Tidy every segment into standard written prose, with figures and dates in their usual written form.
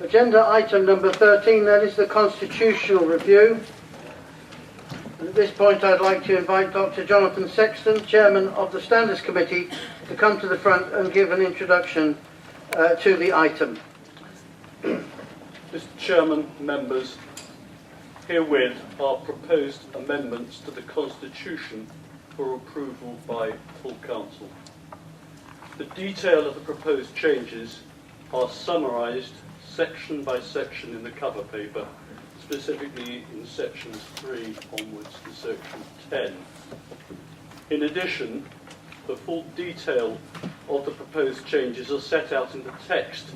Agenda item number 13, that is the constitutional review. And at this point I'd like to invite Dr. Jonathan Sexton, Chairman of the Standards Committee, to come to the front and give an introduction to the item. Mr. Chairman, members, herewith are proposed amendments to the Constitution for approval by full Council. The detail of the proposed changes are summarised section by section in the cover paper, specifically in sections 3 onwards to section 10. In addition, the full detail of the proposed changes are set out in the text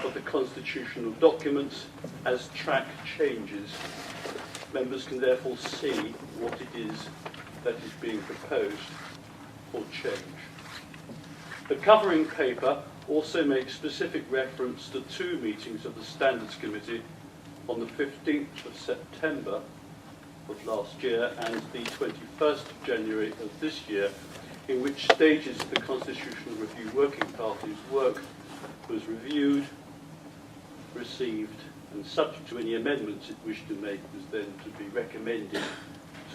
of the constitutional documents as track changes. Members can therefore see what it is that is being proposed or changed. The covering paper also makes specific reference to 2 meetings of the Standards Committee on the 15th of September of last year and the 21st of January of this year, in which stages of the Constitutional Review Working Party's work was reviewed, received, and subject to any amendments it wished to make was then to be recommended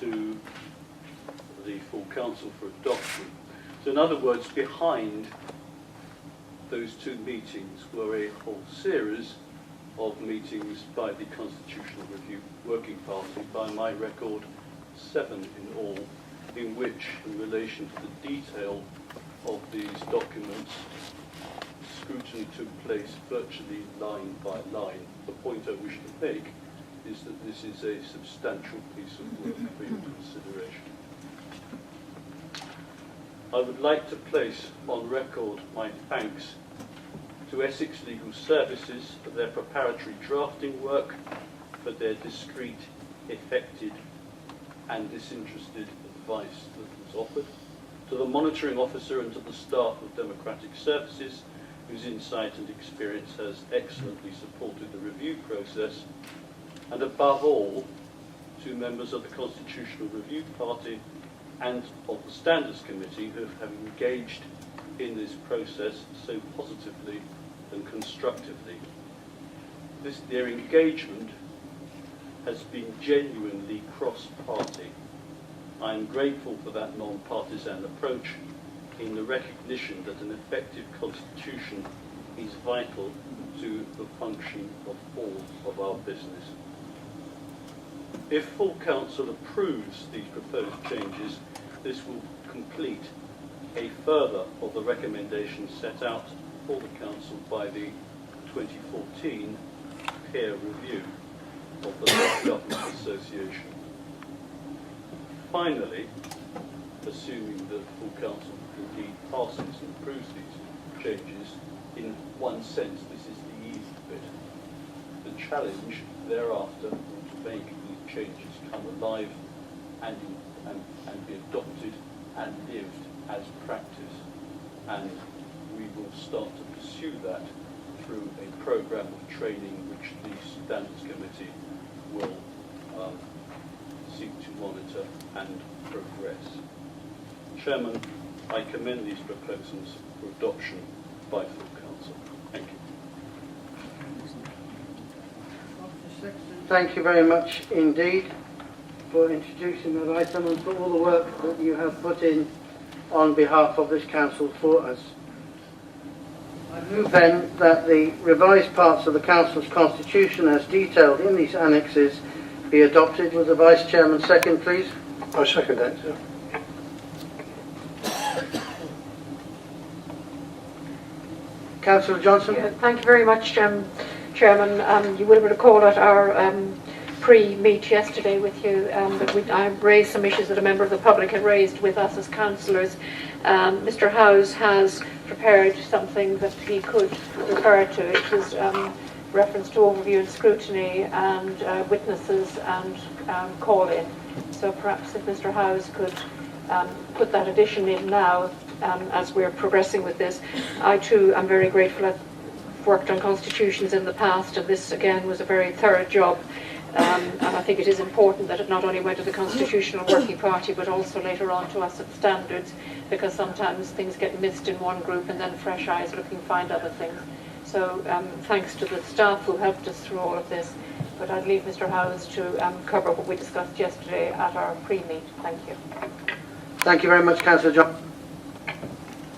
to the full Council for adoption. So in other words, behind those 2 meetings were a whole series of meetings by the Constitutional Review Working Party, by my record 7 in all, in which, in relation to the detail of these documents, scrutiny took place virtually line by line. The point I wish to make is that this is a substantial piece of work for your consideration. I would like to place on record my thanks to Essex Legal Services for their preparatory drafting work, for their discreet, effective and disinterested advice that was offered, to the monitoring officer and to the staff of Democratic Services, whose insight and experience has excellently supported the review process, and above all, to members of the Constitutional Review Party and of the Standards Committee who have engaged in this process so positively and constructively. Their engagement has been genuinely cross-party. I am grateful for that non-partisan approach in the recognition that an effective constitution is vital to the function of all of our business. If full Council approves these proposed changes, this will complete a further of the recommendations set out for the Council by the 2014 peer review of the Local Government Association. Finally, assuming that full Council indeed passes and approves these changes, in one sense this is the easy bit. The challenge thereafter to make these changes come alive and be adopted and lived as practice, and we will start to pursue that through a programme of training which the Standards Committee will seek to monitor and progress. Chairman, I commend these proposals for adoption by full Council. Thank you. Thank you very much indeed for introducing that item and for all the work that you have put in on behalf of this Council for us. I move then that the revised parts of the Council's Constitution as detailed in these annexes be adopted. Will the Vice Chairman second, please? I second that, sir. Councillor Johnson. Yeah, thank you very much, Chairman. You will recall at our pre-meet yesterday with you that I raised some issues that a member of the public had raised with us as councillors. Mr. Howes has prepared something that he could refer to. It was reference to overview and scrutiny and witnesses and call-in. So perhaps if Mr. Howes could put that addition in now as we're progressing with this. I too am very grateful. I've worked on constitutions in the past, and this again was a very thorough job. And I think it is important that it not only went to the Constitutional Working Party but also later on to us at Standards, because sometimes things get missed in one group and then fresh eyes looking find other things. So So thanks to the staff who helped us through all of this. But I'd leave Mr. Howes to cover what we discussed yesterday at our pre-meet. Thank you. Thank you very much, Councillor John.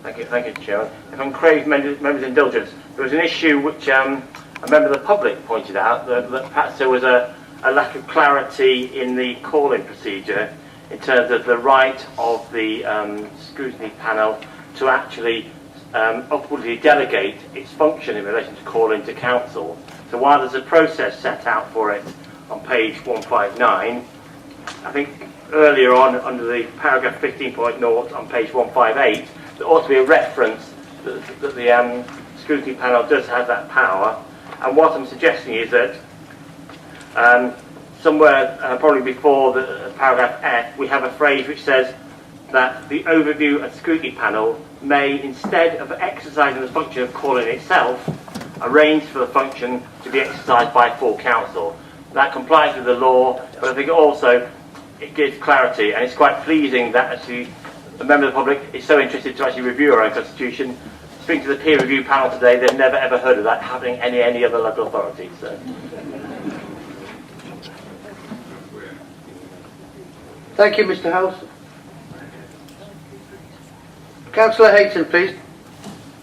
Thank you, Chairman. If I can crave members' indulgence, there was an issue which a member of the public pointed out, that perhaps there was a lack of clarity in the call-in procedure in terms of the right of the scrutiny panel to actually upwardly delegate its function in relation to call-in to council. So while there's a process set out for it on page 159, I think earlier on under the paragraph 15.0 on page 158, there ought to be a reference that the scrutiny panel does have that power. And what I'm suggesting is that somewhere probably before the paragraph F, we have a phrase which says that the overview and scrutiny panel may, instead of exercising the function of calling itself, arrange for the function to be exercised by full council. That complies with the law, but I think also it gives clarity, and it's quite pleasing that actually a member of the public is so interested to actually review our own constitution. Speaking to the peer review panel today, they've never ever heard of that happening in any other local authority. So. Thank you, Mr. House. Councillor Hayton, please.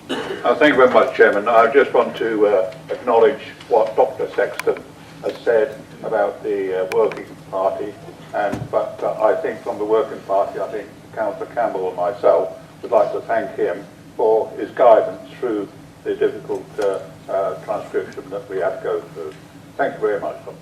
Thank you very much, Chairman. I just want to acknowledge what Dr. Sexton has said about the working party, but I think from the working party, I think Councillor Campbell and myself would like to thank him for his guidance through the difficult transcription that we had to go through. Thank you very much, Dr.